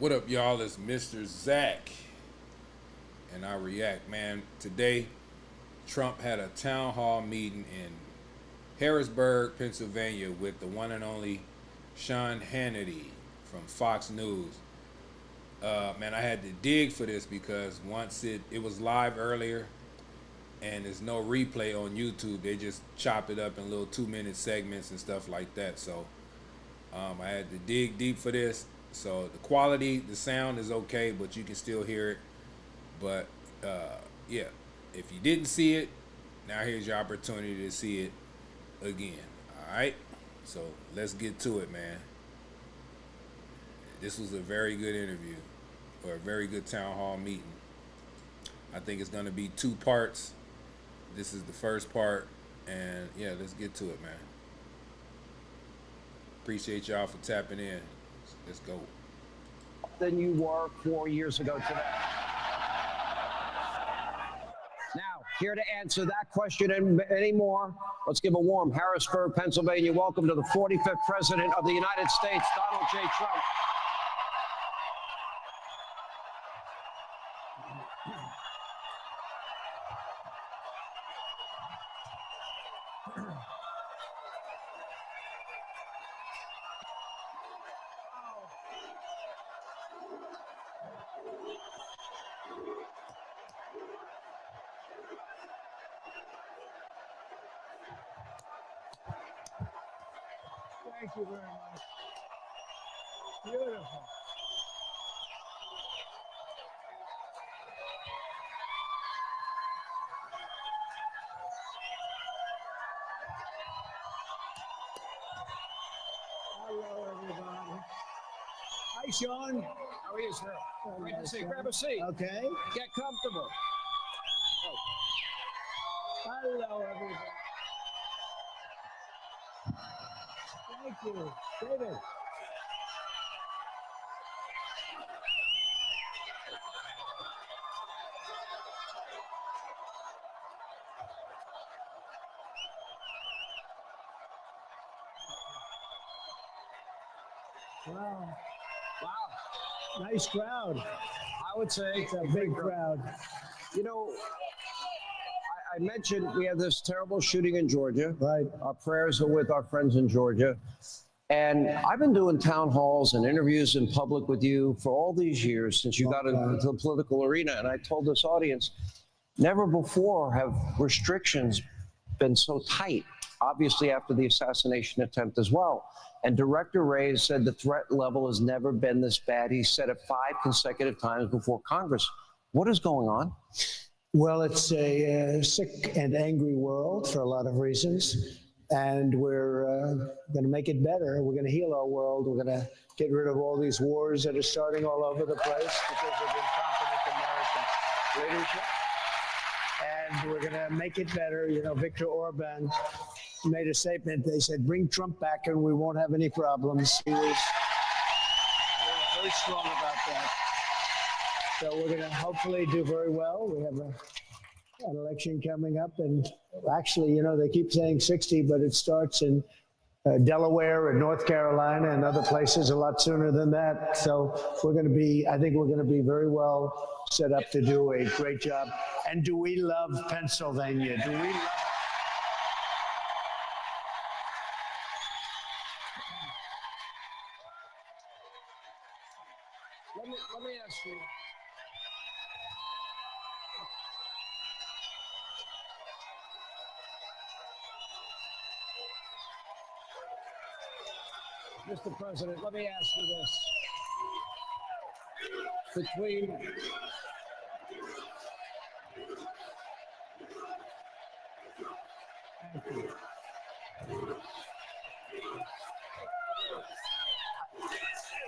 What up, y'all? It's Mr. Zach, and I react, man. Today, Trump had a town hall meeting in Harrisburg, Pennsylvania, with the one and only Sean Hannity from Fox News. Man, I had to dig for this because once it was live earlier, and there's no replay on YouTube. They just chopped it up in little 2-minute segments and stuff like that. So I had to dig deep for this. So the quality, the sound is okay, but you can still hear it. But yeah, if you didn't see it, now here's your opportunity to see it again. All right. So let's get to it, man. This was a very good interview, or a very good town hall meeting. I think it's going to be 2 parts. This is the first part, and yeah, let's get to it, man. Appreciate y'all for tapping in. Let's go. Than you were 4 years ago today. Now, here to answer that question and many more, let's give a warm Harrisburg, Pennsylvania welcome to the 45th President of the United States, Donald J. Trump. Thank you very much. Beautiful. Hello, everybody. Hi, Sean. How are you, sir? Great to see you. Grab a seat. Okay. Get comfortable. Hello, everybody. Thank you, David. Wow. Wow. Nice crowd. I would say It's a big crowd. You know, I mentioned we had this terrible shooting in Georgia. Right. Our prayers are with our friends in Georgia. And I've been doing town halls and interviews in public with you for all these years since you got into the political arena. And I told this audience, never before have restrictions been so tight, obviously after the assassination attempt as well. And Director Ray said the threat level has never been this bad. He said it 5 consecutive times before Congress. What is going on? Well, it's a sick and angry world for a lot of reasons, and we're going to make it better. We're going to heal our world. We're going to get rid of all these wars that are starting all over the place because of incompetent American leadership. And we're going to make it better. You know, Viktor Orban made a statement. They said, bring Trump back and we won't have any problems. He was very strong about that. So we're going to hopefully do very well. We have an election coming up, and actually, you know, they keep saying 60, but it starts in Delaware and North Carolina and other places a lot sooner than that. So we're going to be, I think we're going to be very well set up to do a great job. And do we love Pennsylvania? Do we love it? Let me ask you. Mr. President, let me ask you this. Between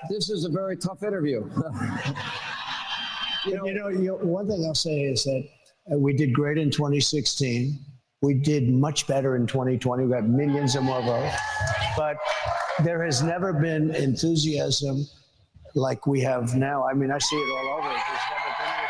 this is a very tough interview. You know, one thing I'll say is that we did great in 2016. We did much better in 2020. We got millions of more votes. But there has never been enthusiasm like we have now. I mean, I see it all over. There's never been anything.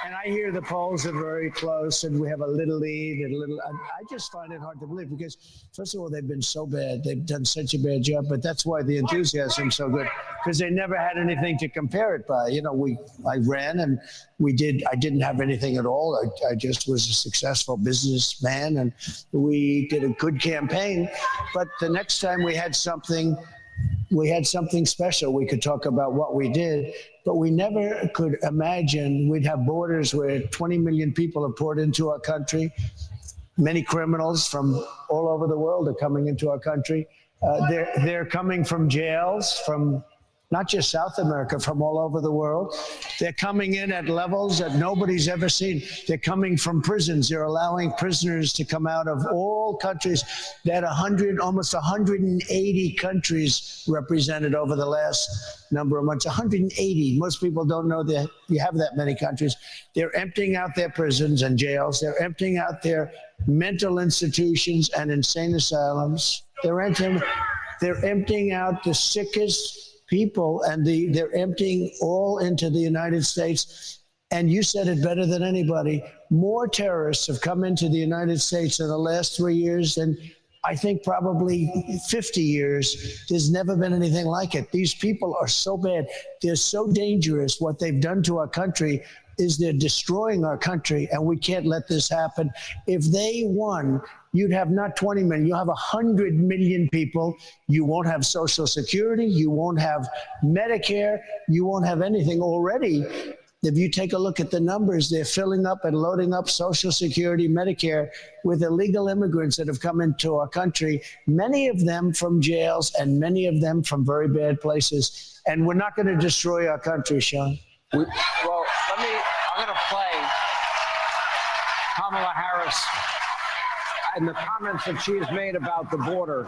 And I I hear the polls are very close and we have a little lead and a little. I just find it hard to believe because, first of all, they've been so bad. They've done such a bad job, but that's why the enthusiasm's so good because they never had anything to compare it by. You know, I ran and I didn't have anything at all. I just was a successful businessman and we did a good campaign. But the next time we had something special. We could talk about what we did, but we never could imagine we'd have borders where 20 million people have poured into our country. Many criminals from all over the world are coming into our country. They're coming from jails, from not just South America, from all over the world. They're coming in at levels that nobody's ever seen. They're coming from prisons. They're allowing prisoners to come out of all countries. They had almost 180 countries represented over the last number of months. 180. Most people don't know that you have that many countries. They're emptying out their prisons and jails. They're emptying out their mental institutions and insane asylums. They're emptying out the sickest people, and they're emptying all into the United States. And you said it better than anybody. More terrorists have come into the United States in the last 3 years than I think probably 50 years. There's never been anything like it. These people are so bad. They're so dangerous. What they've done to our country is they're destroying our country, and we can't let this happen. If they won, you'd have not 20 million, you'll have 100 million people. You won't have Social Security, you won't have Medicare, you won't have anything. Already, if you take a look at the numbers, they're filling up and loading up Social Security, Medicare with illegal immigrants that have come into our country, many of them from jails and many of them from very bad places. And we're not going to destroy our country, Sean. Well, I'm going to play Kamala Harris and the comments that she has made about the border,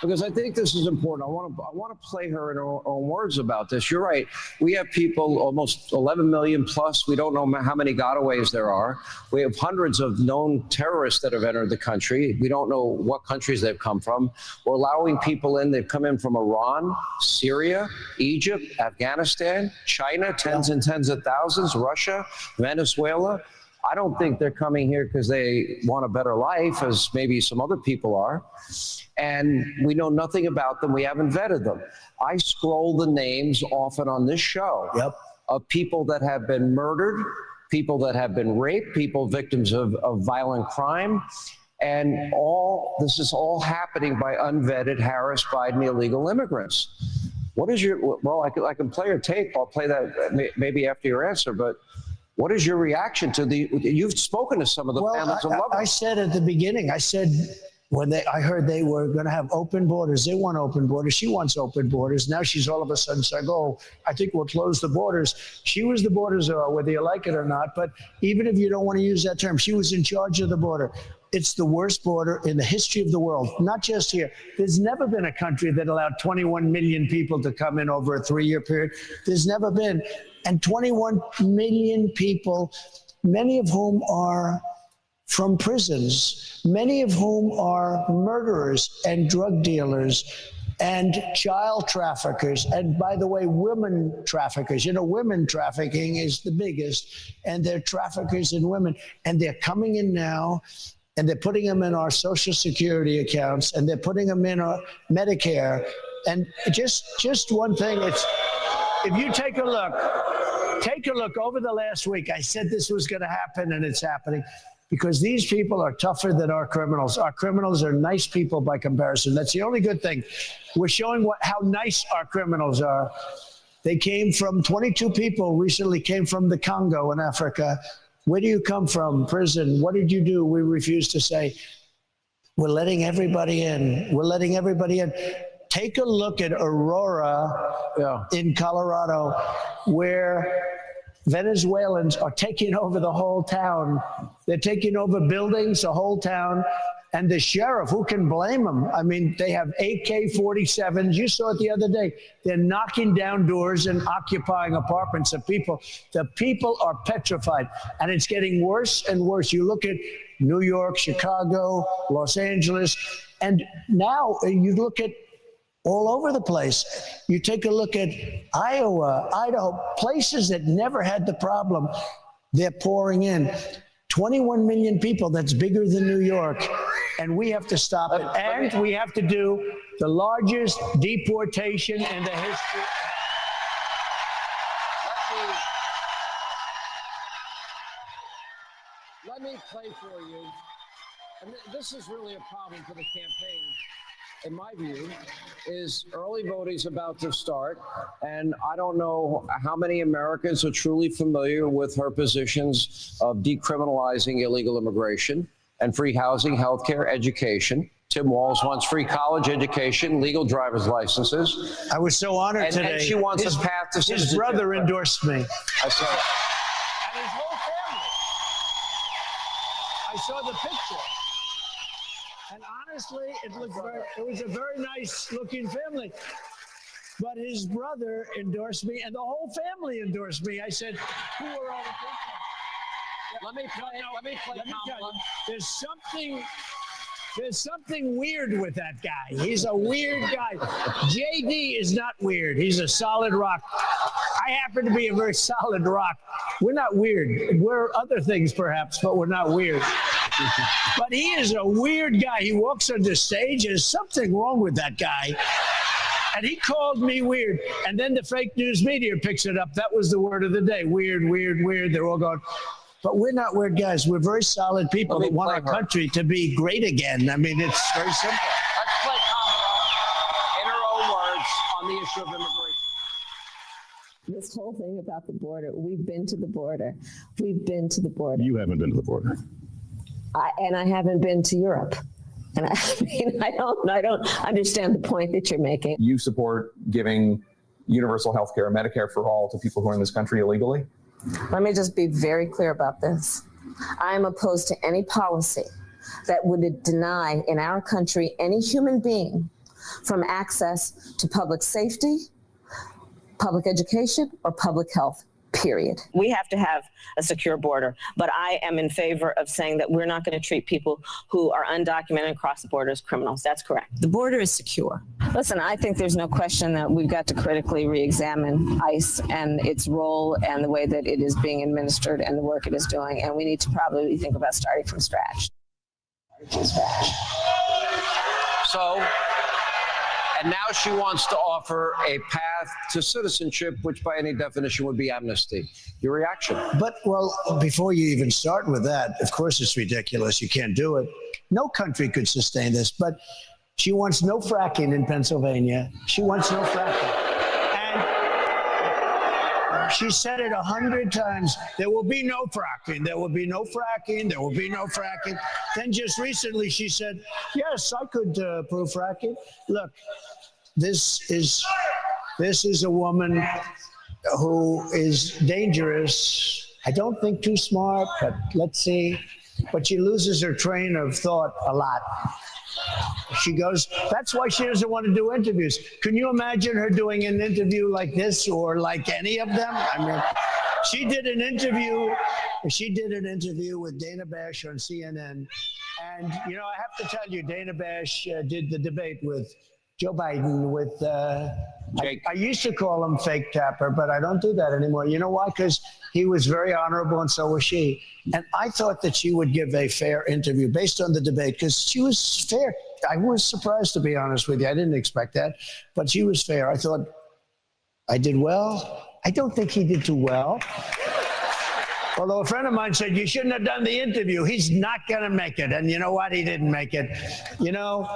because I think this is important. I want to play her in her own words about this. You're right. We have people, almost 11 million plus. We don't know how many gotaways there are. We have hundreds of known terrorists that have entered the country. We don't know what countries they've come from. We're allowing people in. They've come in from Iran, Syria, Egypt, Afghanistan, China, tens and tens of thousands, Russia, Venezuela. I don't think they're coming here because they want a better life, as maybe some other people are. And we know nothing about them. We haven't vetted them. I scroll the names often on this show of people that have been murdered, people that have been raped, people victims of violent crime. And this is all happening by unvetted Harris Biden illegal immigrants. What is I can play your tape. I'll play that maybe after your answer, but what is your reaction to you've spoken to some of the families and loved ones. I said at the beginning, I said, I heard they were going to have open borders. They want open borders. She wants open borders. Now she's all of a sudden saying, oh, I think we'll close the borders. She was the border czar, whether you like it or not. But even if you don't want to use that term, she was in charge of the border. It's the worst border in the history of the world, not just here. There's never been a country that allowed 21 million people to come in over a 3-year period. There's never been. And 21 million people, many of whom are from prisons, many of whom are murderers and drug dealers and child traffickers. And by the way, women traffickers. You know, women trafficking is the biggest, and they're traffickers in women. And they're coming in now, and they're putting them in our Social Security accounts, and they're putting them in our Medicare. And just one thing, if you take a look over the last week, I said this was going to happen, and it's happening. Because these people are tougher than our criminals. Our criminals are nice people by comparison. That's the only good thing. We're showing how nice our criminals are. They came from 22 people recently came from the Congo in Africa. Where do you come from? Prison. What did you do? We refuse to say. We're letting everybody in. We're letting everybody in. Take a look at Aurora in Colorado, where Venezuelans are taking over the whole town. They're taking over buildings, the whole town. And the sheriff, who can blame them? I mean, they have AK-47s. You saw it the other day. They're knocking down doors and occupying apartments of people. The people are petrified. And it's getting worse and worse. You look at New York, Chicago, Los Angeles, and now you look at all over the place. You take a look at Iowa, Idaho, places that never had the problem. They're pouring in. 21 million people, that's bigger than New York. And we have to stop it. And we have to do the largest deportation in the history. Let me play for you. And this is really a problem for the campaign, in my view, is early voting's about to start. And I don't know how many Americans are truly familiar with her positions of decriminalizing illegal immigration and free housing, healthcare, education. Tim Walz wants free college education, legal driver's licenses. I was so honored today. And she wants a path to citizenship. His brother endorsed me. I saw it. And his whole family. I saw the picture. And honestly, it was a very nice looking family. But his brother endorsed me and the whole family endorsed me. I said, who are all the people? Let me play tell you, there's something weird with that guy. He's a weird guy. JD is not weird. He's a solid rock. I happen to be a very solid rock. We're not weird. We're other things perhaps, but we're not weird. But he is a weird guy. He walks on the stage. There's something wrong with that guy. And he called me weird. And then the fake news media picks it up. That was the word of the day. Weird, weird, weird. They're all going, but we're not weird guys. We're very solid people that want our country to be great again. I mean, it's very simple. Let's play Kamala in her own words on the issue of immigration. This whole thing about the border, we've been to the border. We've been to the border. You haven't been to the border. And I haven't been to Europe. And I don't understand the point that you're making. You support giving universal health care, Medicare for all to people who are in this country illegally? Let me just be very clear about this. I am opposed to any policy that would deny in our country any human being from access to public safety, public education, or public health, period. We have to have a secure border, but I am in favor of saying that we're not going to treat people who are undocumented across the border as criminals. That's correct. The border is secure. Listen, I think there's no question that we've got to critically re-examine ICE and its role and the way that it is being administered and the work it is doing, and we need to probably think about starting from scratch. So, and now she wants to offer a path to citizenship, which by any definition would be amnesty. Your reaction? But, well, before you even start with that, of course it's ridiculous. You can't do it. No country could sustain this. But she wants no fracking in Pennsylvania. She wants no fracking. And she said it 100 times. There will be no fracking. There will be no fracking. There will be no fracking. Then just recently she said, yes, I could approve fracking. Look, this is a woman who is dangerous. I don't think too smart, but let's see. But she loses her train of thought a lot. She goes, that's why she doesn't want to do interviews. Can you imagine her doing an interview like this or like any of them? I mean, she did an interview with Dana Bash on CNN. And, you know, I have to tell you, Dana Bash did the debate with Joe Biden with, I used to call him Fake Tapper, but I don't do that anymore. You know why? Because he was very honorable and so was she. And I thought that she would give a fair interview based on the debate because she was fair. I was surprised, to be honest with you. I didn't expect that, but she was fair. I thought I did well. I don't think he did too well. Although a friend of mine said, you shouldn't have done the interview. He's not going to make it. And you know what? He didn't make it. You know,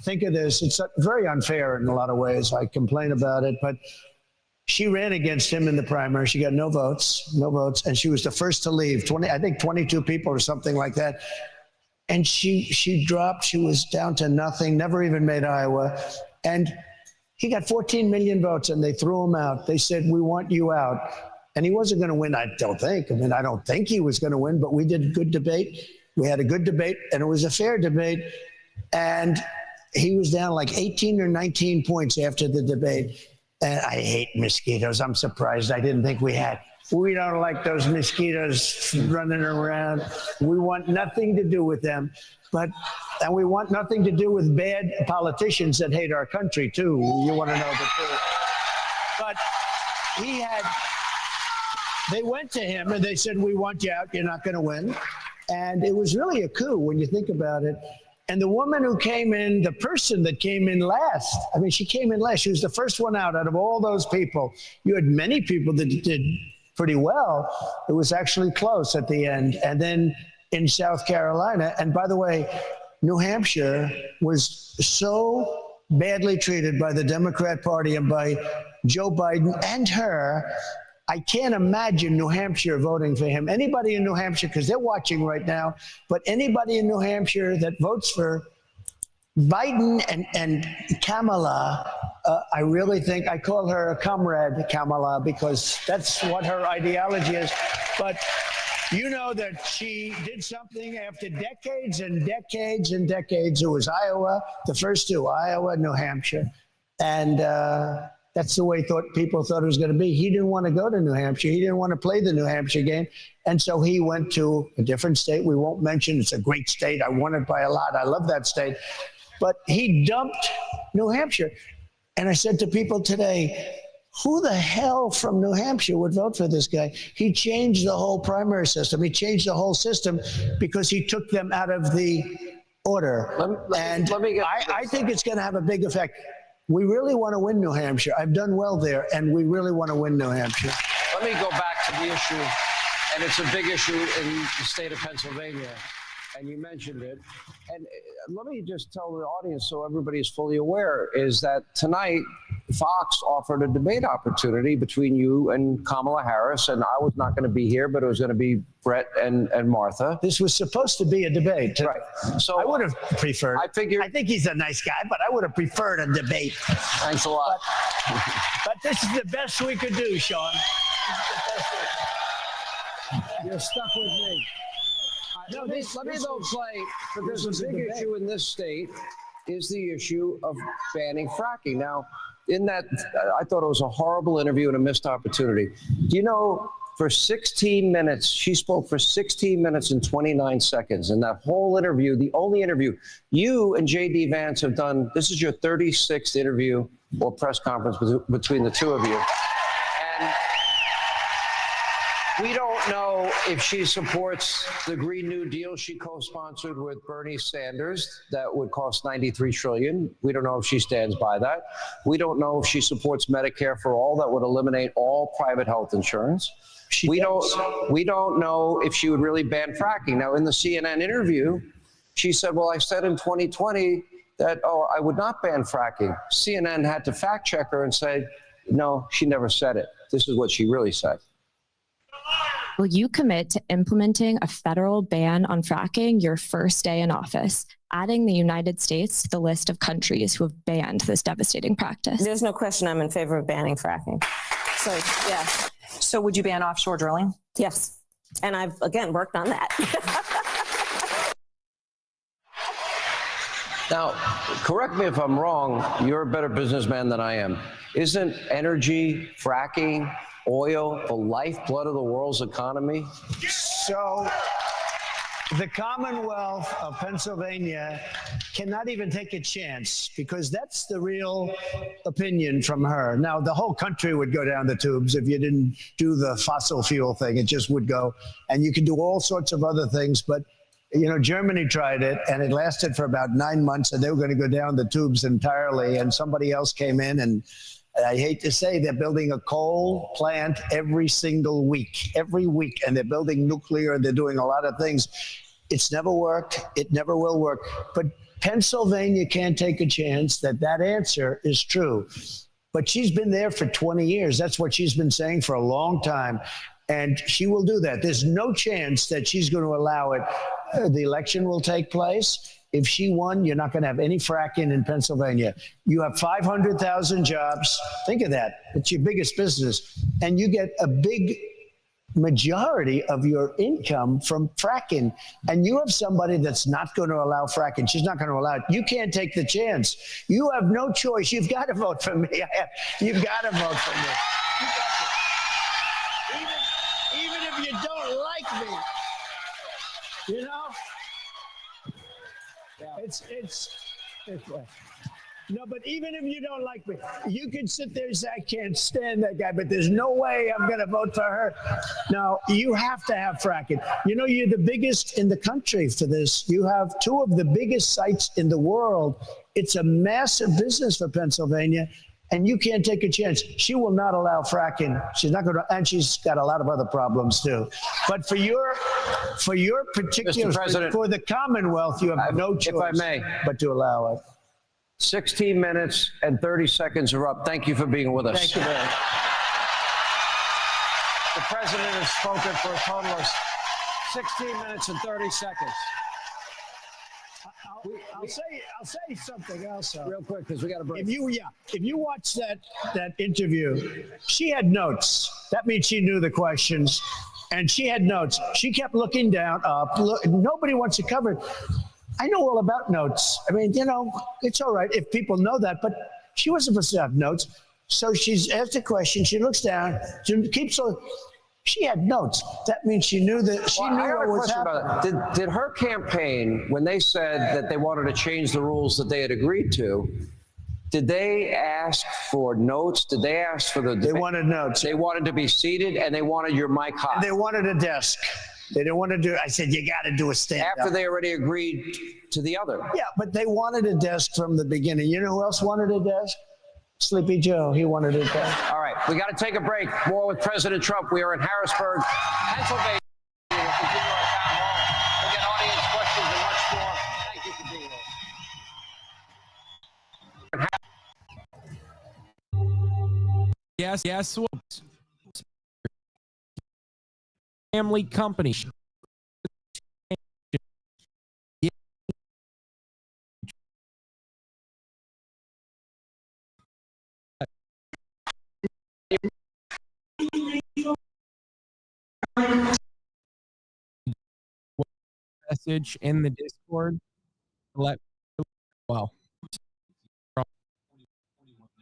think of this. It's very unfair in a lot of ways. I complain about it, but she ran against him in the primary. She got no votes, and she was the first to leave. 22 people or something like that. And she dropped. She was down to nothing, never even made Iowa. And he got 14 million votes, and they threw him out. They said, we want you out. And he wasn't going to win, I don't think. I mean, I don't think he was going to win, but we did a good debate. We had a good debate, and it was a fair debate. And he was down like 18 or 19 points after the debate. And I hate mosquitoes. I'm surprised. I didn't think we had. We don't like those mosquitoes running around. We want nothing to do with them. And we want nothing to do with bad politicians that hate our country, too. You want to know the truth. But he They went to him and they said, we want you out. You're not going to win. And it was really a coup when you think about it. And the woman who came in, the person that came in last, I mean, she came in last. She was the first one out of all those people. You had many people that did pretty well. It was actually close at the end. And then in South Carolina, and by the way, New Hampshire was so badly treated by the Democrat Party and by Joe Biden and her. I can't imagine New Hampshire voting for him. Anybody in New Hampshire, because they're watching right now, but anybody in New Hampshire that votes for Biden and Kamala, I really think, I call her a comrade Kamala because that's what her ideology is. But you know that she did something after decades and decades and decades. It was Iowa, the first two, Iowa, New Hampshire. And that's the way people thought it was going to be. He didn't want to go to New Hampshire. He didn't want to play the New Hampshire game. And so he went to a different state. We won't mention. It's a great state. I won it by a lot. I love that state. But he dumped New Hampshire. And I said to people today, who the hell from New Hampshire would vote for this guy? He changed the whole primary system. He changed the whole system because he took them out of the order. I think it's going to have a big effect. We really want to win New Hampshire. I've done well there, and we really want to win New Hampshire. Let me go back to the issue, and it's a big issue in the state of Pennsylvania, and you mentioned it. And let me just tell the audience so everybody is fully aware, is that tonight Fox offered a debate opportunity between you and Kamala Harris, and I was not going to be here, but it was going to be Brett and Martha. This was supposed to be a debate. Right. So I would have preferred. I figured. I think he's a nice guy, but I would have preferred a debate. Thanks a lot. But this is the best we could do, Sean. You're stuck with me. No, let me though play, but there's a big issue in this state, is the issue of banning fracking. Now, in that, I thought it was a horrible interview and a missed opportunity. Do you know, for 16 minutes, she spoke for 16 minutes and 29 seconds. And that whole interview, the only interview, you and J.D. Vance have done, this is your 36th interview or press conference between the two of you. And we don't know if she supports the Green New Deal she co-sponsored with Bernie Sanders that would cost $93 trillion. We don't know if she stands by that. We don't know if she supports Medicare for all that would eliminate all private health insurance. We don't know if she would really ban fracking. Now, in the CNN interview, she said, well, I said in 2020 that, I would not ban fracking. CNN had to fact check her and say, no, she never said it. This is what she really said. Will you commit to implementing a federal ban on fracking your first day in office, adding the United States to the list of countries who have banned this devastating practice? There's no question I'm in favor of banning fracking. So, yes. So would you ban offshore drilling? Yes. And I've, again, worked on that. Now, correct me if I'm wrong, you're a better businessman than I am. Isn't energy, fracking, oil the lifeblood of the world's economy? So the Commonwealth of Pennsylvania cannot even take a chance because that's the real opinion from her. Now, the whole country would go down the tubes if you didn't do the fossil fuel thing. It just would go. And you can do all sorts of other things. But, you know, Germany tried it and it lasted for about 9 months and they were going to go down the tubes entirely. And somebody else came in and I hate to say they're building a coal plant every single week, and they're building nuclear and they're doing a lot of things. It's never worked. It never will work. But Pennsylvania can't take a chance that that answer is true. But she's been there for 20 years. That's what she's been saying for a long time. And she will do that. There's no chance that she's going to allow it. The election will take place. If she won, you're not going to have any fracking in Pennsylvania. You have 500,000 jobs. Think of that. It's your biggest business. And you get a big majority of your income from fracking. And you have somebody that's not going to allow fracking. She's not going to allow it. You can't take the chance. You have no choice. You've got to vote for me. You've got to vote for me. Even if you don't like me, you know? It's No, but even if you don't like me, you can sit there and say, I can't stand that guy, but there's no way I'm going to vote for her. No, you have to have fracking. You know, you're the biggest in the country for this. You have two of the biggest sites in the world. It's a massive business for Pennsylvania, and you can't take a chance. She will not allow fracking. She's not going to, and she's got a lot of other problems too. But for your particular, for the Commonwealth, you have no choice if I may, but to allow it. 16 minutes and 30 seconds are up. Thank you for being with us. Thank you very much. The president has spoken for a total of 16 minutes and 30 seconds. I'll say something else. Real quick, because we got a break. If you watch that interview, she had notes. That means she knew the questions, and she had notes. She kept looking down, up. Nobody wants to cover it. I know all about notes. I mean, you know, it's all right if people know that, but she wasn't supposed to have notes. So she's asked a question. She looks down. She keeps. She had notes. That means she knew that. She knew what was happening. Did her campaign, when they said that they wanted to change the rules that they had agreed to, did they ask for notes? Did they ask for the? They wanted notes. They wanted to be seated, and they wanted your mic hot. And they wanted a desk. They didn't want to do it. I said, you got to do a stand-up. After they already agreed to the other. Yeah, but they wanted a desk from the beginning. You know who else wanted a desk? Sleepy Joe. He wanted a desk. All right, we got to take a break. More with President Trump. We are in Harrisburg, Pennsylvania. We'll continue our town hall. We'll get audience questions and much more. Thank you for being with us. Yes. Family company. Message in the Discord.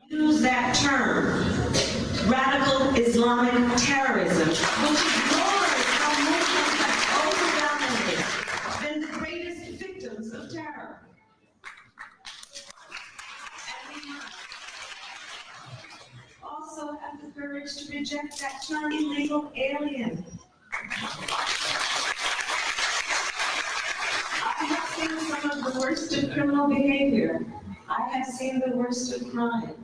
Use that term, radical Islamic terrorism, which ignores how Muslims have overwhelmingly been the greatest victims of terror. And we must also have the courage to reject that term, illegal alien. I have seen some of the worst of criminal behavior. I have seen the worst of crime.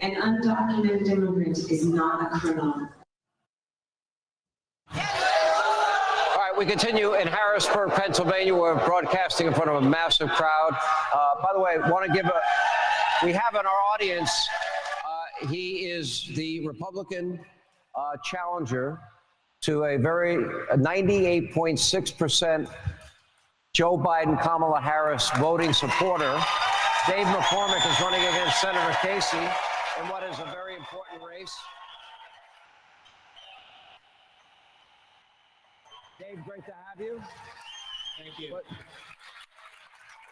An undocumented immigrant is not a criminal. All right, we continue in Harrisburg, Pennsylvania. We're broadcasting in front of a massive crowd. By the way, want to give we have in our audience, he is the Republican challenger to a 98.6% Joe Biden, Kamala Harris voting supporter. Dave McCormick is running against Senator Casey in what is a very important race. Dave, great to have you. Thank you.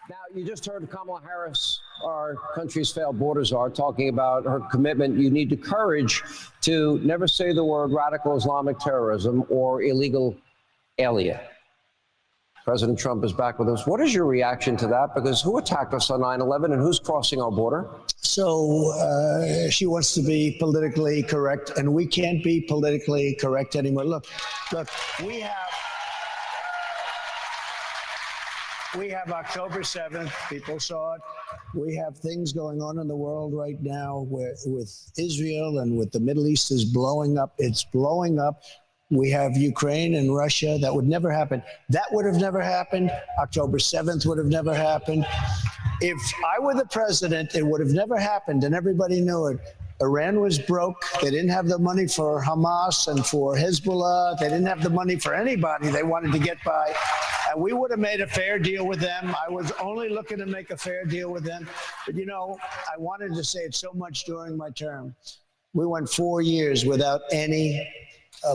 Now, you just heard Kamala Harris, our country's failed border czar, talking about her commitment. You need the courage to never say the word radical Islamic terrorism or illegal alien. President Trump is back with us. What is your reaction to that? Because who attacked us on 9/11 and who's crossing our border? So she wants to be politically correct, and we can't be politically correct anymore. Look, we have October 7th. People saw it. We have things going on in the world right now with Israel and with the Middle East is blowing up. It's blowing up. We have Ukraine and Russia. That would never happen. That would have never happened. October 7th would have never happened. If I were the president, it would have never happened, and everybody knew it. Iran was broke. They didn't have the money for Hamas and for Hezbollah. They didn't have the money for anybody. They wanted to get by. And we would have made a fair deal with them. I was only looking to make a fair deal with them. But, you know, I wanted to say it so much during my term. We went 4 years without any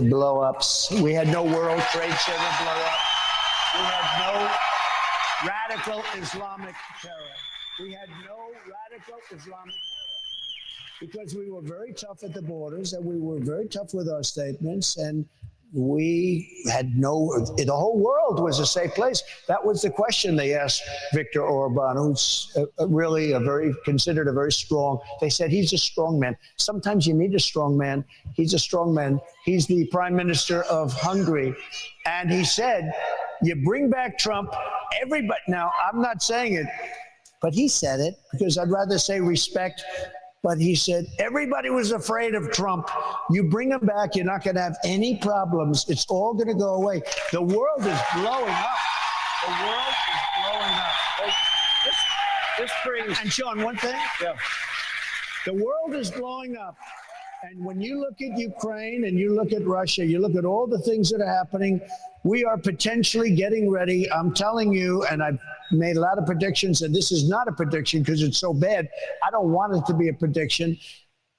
blow-ups. We had no World Trade Center blow-up. We had no radical Islamic terror. We had no radical Islamic terror because we were very tough at the borders and we were very tough with our statements. And we had the whole world was a safe place. That was the question they asked Viktor Orban, who's really considered a very strong. They said he's a strong man. Sometimes you need a strong man. He's a strong man. He's the prime minister of Hungary. And he said, you bring back Trump, everybody. Now, I'm not saying it, but he said it because I'd rather say respect. But he said, everybody was afraid of Trump. You bring him back, you're not going to have any problems. It's all going to go away. The world is blowing up. The world is blowing up. This brings... And Sean, one thing? Yeah. The world is blowing up. And when you look at Ukraine and you look at Russia, you look at all the things that are happening, we are potentially getting ready. I'm telling you, and I've made a lot of predictions, and this is not a prediction because it's so bad. I don't want it to be a prediction.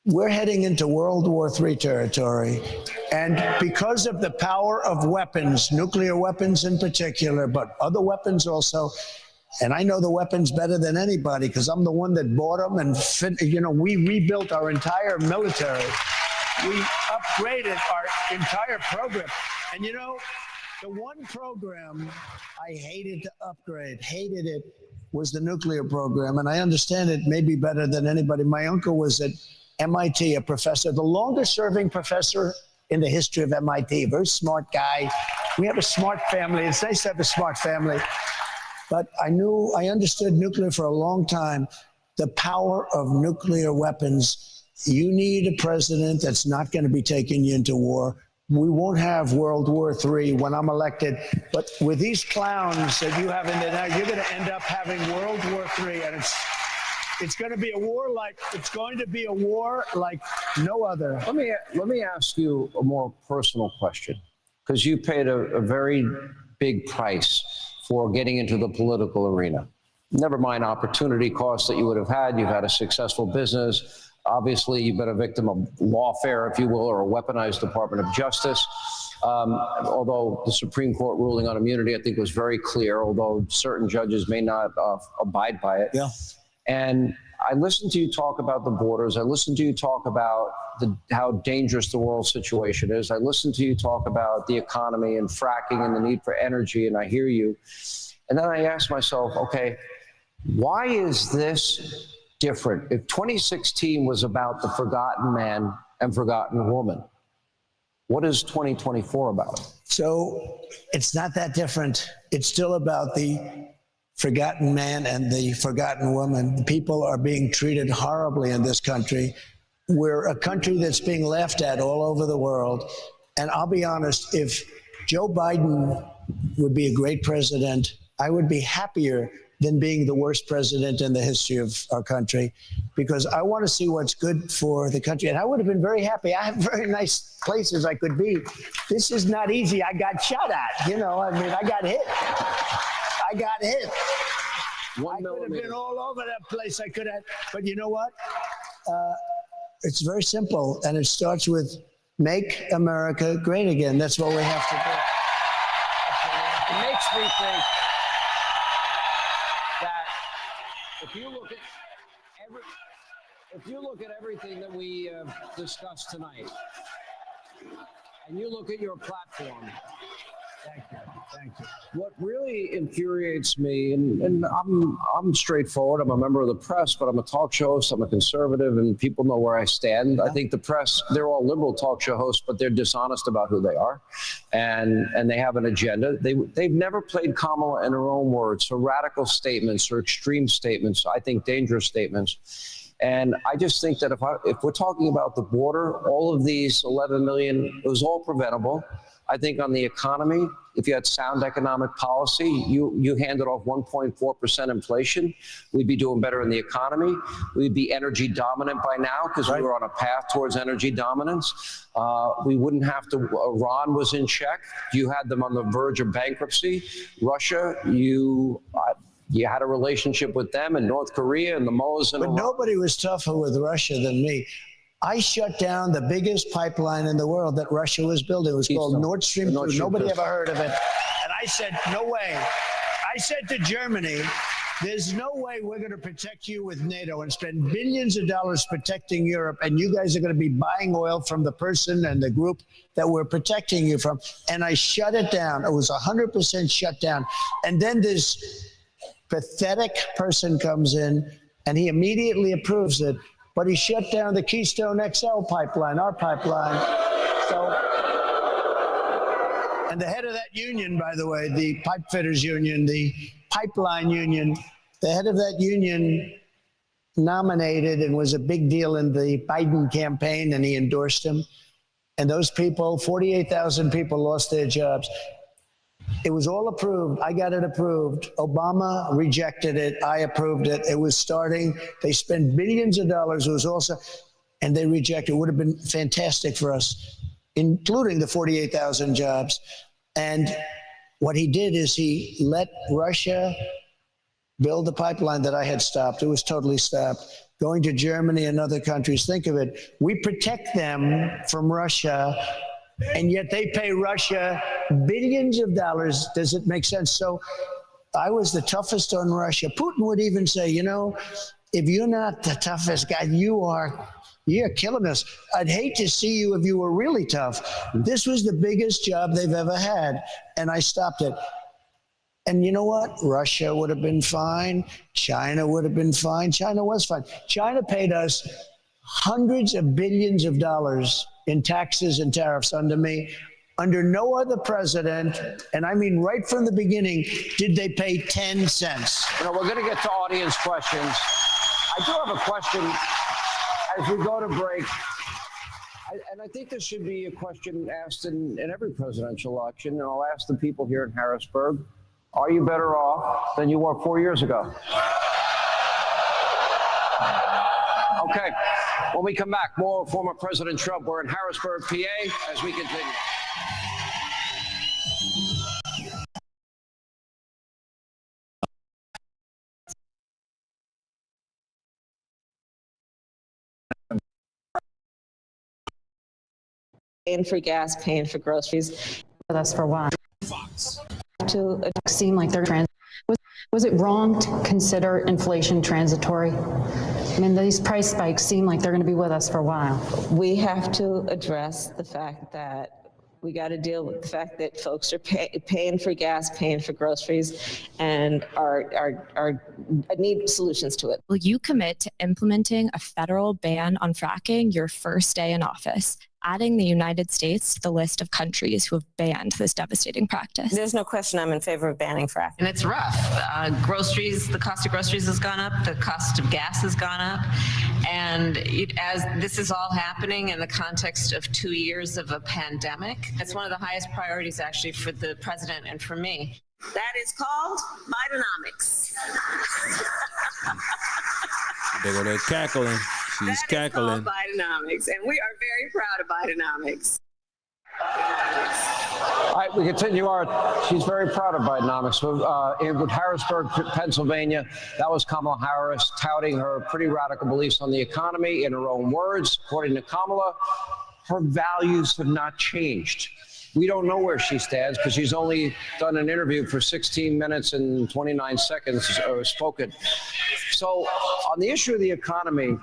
We're heading into World War III territory. And because of the power of weapons, nuclear weapons in particular, but other weapons also, and I know the weapons better than anybody because I'm the one that bought them and we rebuilt our entire military. We upgraded our entire program. And the one program I hated to upgrade, hated it, was the nuclear program. And I understand it maybe better than anybody. My uncle was at MIT, a professor, the longest serving professor in the history of MIT, very smart guy. We have a smart family. It's nice to have a smart family. But I understood nuclear for a long time, the power of nuclear weapons. You need a president that's not going to be taking you into war. We won't have World War III when I'm elected. But with these clowns that you have in there, you're going to end up having World War III. And it's going to be a war like no other. Let me ask you a more personal question, because you paid a very big price for getting into the political arena. Never mind opportunity costs that you would have had. You've had a successful business. Obviously, you've been a victim of lawfare, if you will, or a weaponized Department of Justice. Although the Supreme Court ruling on immunity, I think, was very clear, although certain judges may not abide by it. Yeah. And I listened to you talk about the borders. I listened to you talk about how dangerous the world situation is. I listened to you talk about the economy and fracking and the need for energy, and I hear you. And then I ask myself, okay, why is this different? If 2016 was about the forgotten man and forgotten woman, what is 2024 about? So it's not that different. It's still about the forgotten man and the forgotten woman. People are being treated horribly in this country. We're a country that's being laughed at all over the world. And I'll be honest, if Joe Biden would be a great president, I would be happier than being the worst president in the history of our country, because I want to see what's good for the country. And I would have been very happy. I have very nice places I could be. This is not easy. I got shot at, I got hit. I got hit. I could have been all over that place. I could have, but you know what? It's very simple, and it starts with make America great again. That's what we have to do. It makes me think that if you look at everything that we discussed tonight, and you look at your platform. Thank you. What really infuriates me, and I'm straightforward. I'm a member of the press, but I'm a talk show host. I'm a conservative, and people know where I stand. Yeah. I think the press, they're all liberal talk show hosts, but they're dishonest about who they are, and they have an agenda. They've never played Kamala in her own words. So radical statements or extreme statements, I think dangerous statements. And I just think that if we're talking about the border, all of these 11 million, it was all preventable. I think on the economy, if you had sound economic policy, you handed off 1.4% inflation, we'd be doing better in the economy. We'd be energy dominant by now because we were on a path towards energy dominance. We wouldn't have to, Iran was in check. You had them on the verge of bankruptcy. Russia, you had a relationship with them, and North Korea and the mullahs in Iran. But nobody was tougher with Russia than me. I shut down the biggest pipeline in the world that Russia was building. It was called Nord Stream 2. Nobody ever heard of it. And I said, no way. I said to Germany, There's no way we're going to protect you with NATO and spend billions of dollars protecting Europe, and you guys are going to be buying oil from the person and the group that we're protecting you from. And I shut it down. It was 100% shut down. And then this pathetic person comes in, and he immediately approves it, but he shut down the Keystone XL pipeline, our pipeline. So, and the head of that union, by the way, the pipe fitters union, the pipeline union, the head of that union nominated and was a big deal in the Biden campaign, and he endorsed him. And those people, 48,000 people lost their jobs. It was all approved. I got it approved. Obama rejected it. I approved it. It was starting. They spent billions of dollars. It was also, and they rejected it. It would have been fantastic for us, including the 48,000 jobs. And what he did is he let Russia build the pipeline that I had stopped. It was totally stopped. Going to Germany and other countries. Think of it. We protect them from Russia, and yet they pay Russia billions of dollars. Does it make sense? So I was the toughest on Russia. Putin would even say, you know, if you're not the toughest guy, you're killing us. I'd hate to see you if you were really tough. This was the biggest job they've ever had, and I stopped it. And you know what? Russia would have been fine. China would have been fine. China was fine. China paid us hundreds of billions of dollars in taxes and tariffs under me. Under no other president, and I mean right from the beginning, did they pay 10 cents. You know, we're going to get to audience questions. I do have a question as we go to break. And I think this should be a question asked in every presidential election. And I'll ask the people here in Harrisburg, are you better off than you were 4 years ago? Okay. When we come back, more former President Trump. We're in Harrisburg, PA, as we continue. Paying for gas, paying for groceries. With us for a while. To seem like they're was it wrong to consider inflation transitory? I mean, these price spikes seem like they're going to be with us for a while. We have to address the fact that we got to deal with the fact that folks are paying for gas, paying for groceries, and need solutions to it. Will you commit to implementing a federal ban on fracking your first day in office, adding the United States to the list of countries who have banned this devastating practice? There's no question I'm in favor of banning fracking. And it's rough. Groceries, the cost of groceries has gone up, the cost of gas has gone up. And as this is all happening in the context of 2 years of a pandemic, it's one of the highest priorities actually for the president and for me. That is called Bidenomics. They go there cackling. She's cackling. That is called Bidenomics, and we are very proud of Bidenomics. All right, we continue she's very proud of Bidenomics. In Harrisburg, Pennsylvania, that was Kamala Harris touting her pretty radical beliefs on the economy. In her own words, according to Kamala, her values have not changed. We don't know where she stands because she's only done an interview for 16 minutes and 29 seconds spoken. So on the issue of the economy,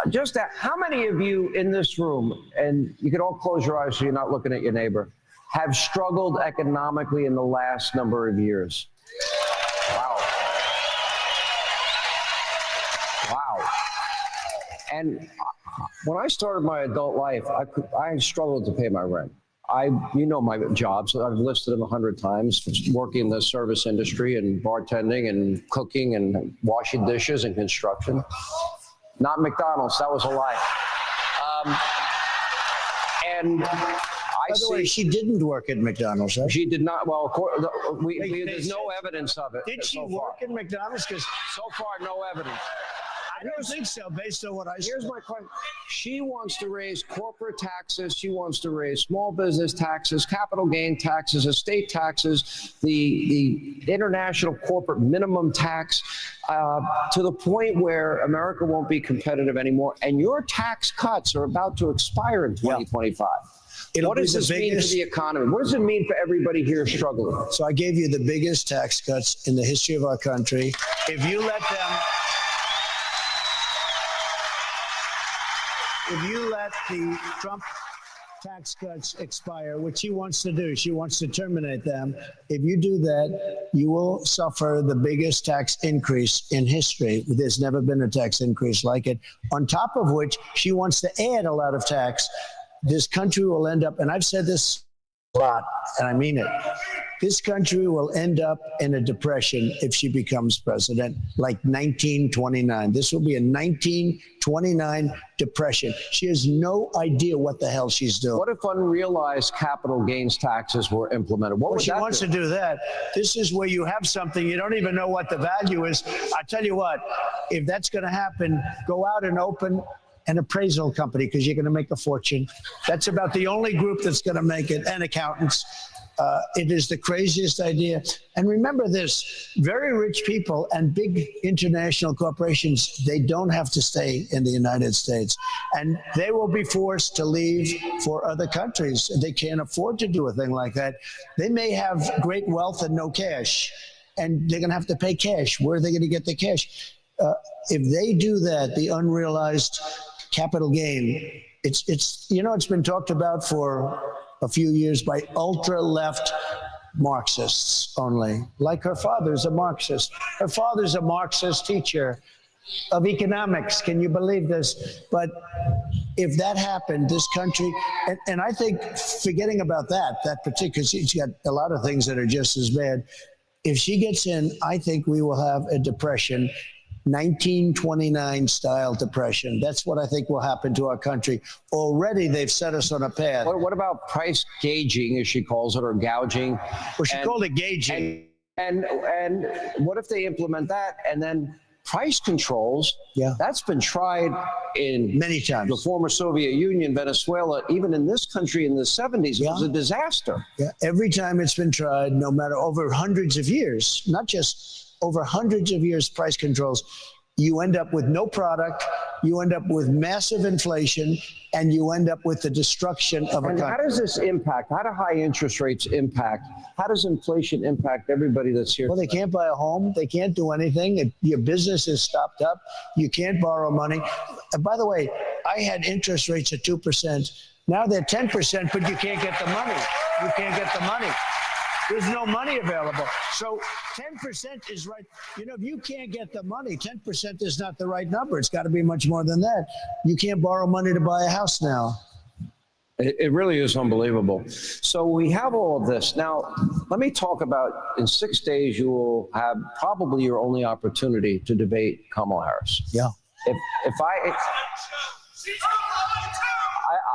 just that, how many of you in this room, and you can all close your eyes so you're not looking at your neighbor, have struggled economically in the last number of years? Wow. Wow. And when I started my adult life, I struggled to pay my rent. You know my jobs. I've listed them 100 times, working in the service industry and bartending and cooking and washing dishes and construction. Not McDonald's. That was a lie. And By the way, she didn't work at McDonald's, right? She did not. Well, there's no evidence of it. Did she work at McDonald's? Because so far, no evidence. I don't think so, based on what I saw. Here's my question. She wants to raise corporate taxes. She wants to raise small business taxes, capital gain taxes, estate taxes, the international corporate minimum tax, to the point where America won't be competitive anymore. And your tax cuts are about to expire in 2025. What does this mean for the economy? What does it mean for everybody here struggling? So I gave you the biggest tax cuts in the history of our country. If you let the Trump tax cuts expire, which she wants to do, she wants to terminate them. If you do that, you will suffer the biggest tax increase in history. There's never been a tax increase like it. On top of which, she wants to add a lot of tax. This country will end up, and I've said this a lot, and I mean it, this country will end up in a depression if she becomes president, like 1929. This will be a 1929 depression. She has no idea what the hell she's doing. What if unrealized capital gains taxes were implemented? What would she wants to do that. This is where you have something, you don't even know what the value is. I tell you what, if that's going to happen, go out and open an appraisal company because you're going to make a fortune. That's about the only group that's going to make it, and accountants. It is the craziest idea. And remember this, very rich people and big international corporations, they don't have to stay in the United States. And they will be forced to leave for other countries. They can't afford to do a thing like that. They may have great wealth and no cash, and they're going to have to pay cash. Where are they going to get the cash? If they do that, the unrealized capital gain, it's been talked about for a few years by ultra-left Marxists only. Like her father's a Marxist. Her father's a Marxist teacher of economics. Can you believe this? But if that happened, this country, and I think forgetting about that particular, she's got a lot of things that are just as bad. If she gets in, I think we will have a depression, 1929 style depression. That's what I think will happen to our country. Already they've set us on a path. What about price gauging, as she calls it, or gouging? Well, she called it gauging. And what if they implement that and then price controls? Yeah. That's been tried in many times. The former Soviet Union, Venezuela, even in this country in the 70s, it was a disaster. Yeah. Every time it's been tried, no matter over hundreds of years, not just over hundreds of years, price controls, you end up with no product, you end up with massive inflation, and you end up with the destruction of a country. How does this impact? How do high interest rates impact? How does inflation impact everybody that's here? Well, they can't buy a home. They can't do anything. Your business is stopped up. You can't borrow money. And by the way, I had interest rates at 2%. Now they're 10%, but you can't get the money. You can't get the money. There's no money available. So 10% is right. If you can't get the money, 10% is not the right number. It's got to be much more than that. You can't borrow money to buy a house now. It really is unbelievable. So we have all of this. Now, let me talk about, in 6 days, you will have probably your only opportunity to debate Kamala Harris. Yeah. If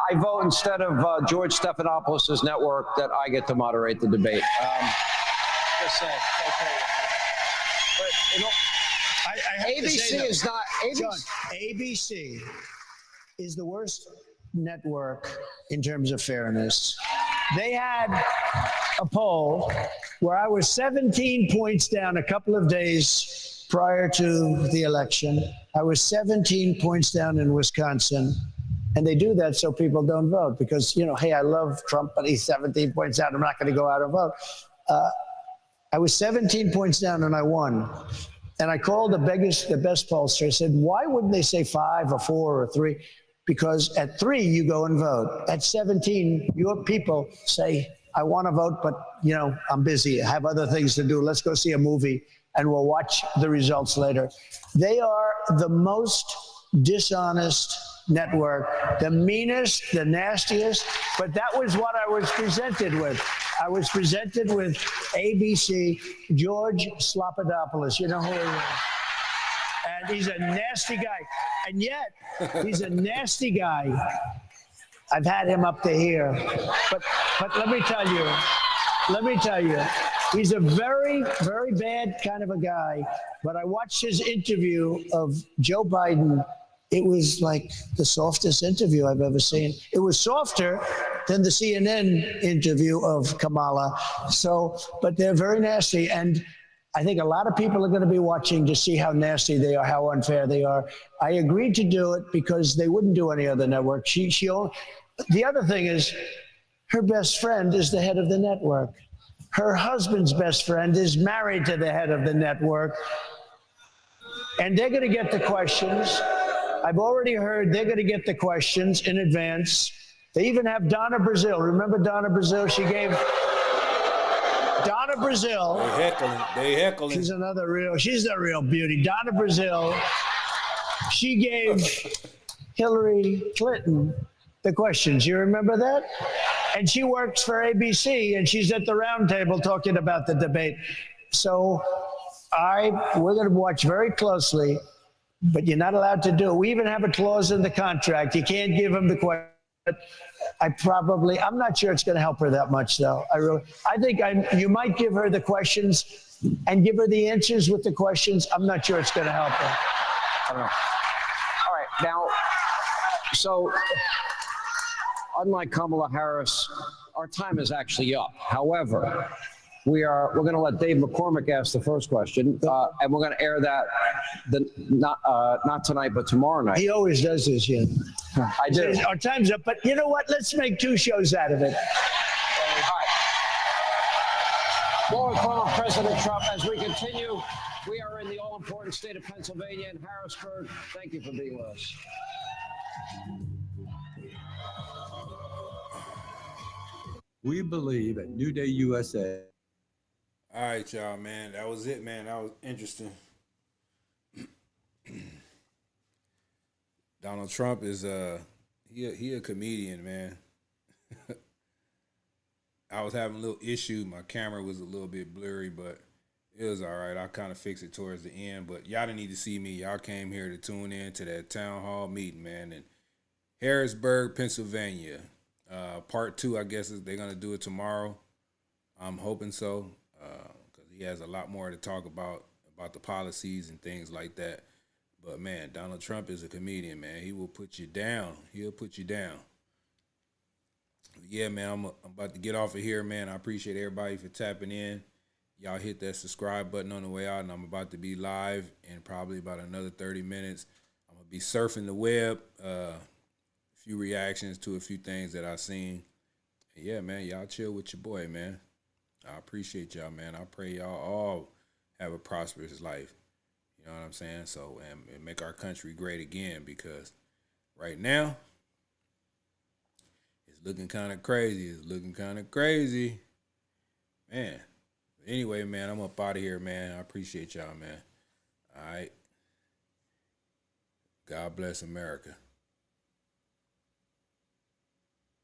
I vote instead of George Stephanopoulos' network that I get to moderate the debate. Just saying. Okay. But, ABC is not. John, ABC is the worst network in terms of fairness. They had a poll where I was 17 points down a couple of days prior to the election. I was 17 points down in Wisconsin. And they do that so people don't vote because, hey, I love Trump, but he's 17 points down. I'm not going to go out and vote. I was 17 points down and I won. And I called the best pollster. I said, why wouldn't they say 5 or 4 or 3? Because at 3, you go and vote. At 17, your people say, I want to vote, but, I'm busy. I have other things to do. Let's go see a movie and we'll watch the results later. They are the most dishonest network, the meanest, the nastiest, but that was what I was presented with. I was presented with ABC, George Slopadopoulos. You know who he is? And he's a nasty guy. And yet, he's a nasty guy. I've had him up to here. But let me tell you, he's a very, very bad kind of a guy. But I watched his interview of Joe Biden. It was like the softest interview I've ever seen. It was softer than the CNN interview of Kamala. But they're very nasty. And I think a lot of people are going to be watching to see how nasty they are, how unfair they are. I agreed to do it because they wouldn't do any other network. The other thing is, Her best friend is the head of the network. Her husband's best friend is married to the head of the network. And they're going to get the questions. I've already heard they're going to get the questions in advance. They even have Donna Brazil. Remember Donna Brazil? She gave Donna Brazil. They heckling. She's the real beauty. Donna Brazil. She gave Hillary Clinton the questions. You remember that? And she works for ABC, and she's at the round table talking about the debate. So we're going to watch very closely, but you're not allowed to do it. We even have a clause in the contract. You can't give them the question. I'm not sure it's going to help her that much, though. I think you might give her the questions and give her the answers with the questions. I'm not sure it's going to help her. I don't know. All right, now, so unlike Kamala Harris, our time is actually up. However, we're going to let Dave McCormick ask the first question, and we're going to air that not tonight, but tomorrow night. He always does this, yeah. I do. Our time's up, but you know what? Let's make 2 shows out of it. More from President Trump as we continue. We are in the all-important state of Pennsylvania in Harrisburg. Thank you for being with us. We believe at New Day USA. All right, y'all, man. That was it, man. That was interesting. Donald Trump is he a comedian, man. I was having a little issue. My camera was a little bit blurry, but it was all right. I kind of fixed it towards the end. But y'all didn't need to see me. Y'all came here to tune in to that town hall meeting, man, in Harrisburg, Pennsylvania. Part 2, I guess, they're going to do it tomorrow. I'm hoping so, because he has a lot more to talk about the policies and things like that. But, man, Donald Trump is a comedian, man. He will put you down. He'll put you down. Yeah, man, I'm about to get off of here, man. I appreciate everybody for tapping in. Y'all hit that subscribe button on the way out, and I'm about to be live in probably about another 30 minutes. I'm going to be surfing the web, few reactions to a few things that I've seen. And yeah, man, y'all chill with your boy, man. I appreciate y'all, man. I pray y'all all have a prosperous life. You know what I'm saying? So, and make our country great again, because right now, it's looking kind of crazy. It's looking kind of crazy. Man. Anyway, man, I'm up out of here, man. I appreciate y'all, man. All right. God bless America.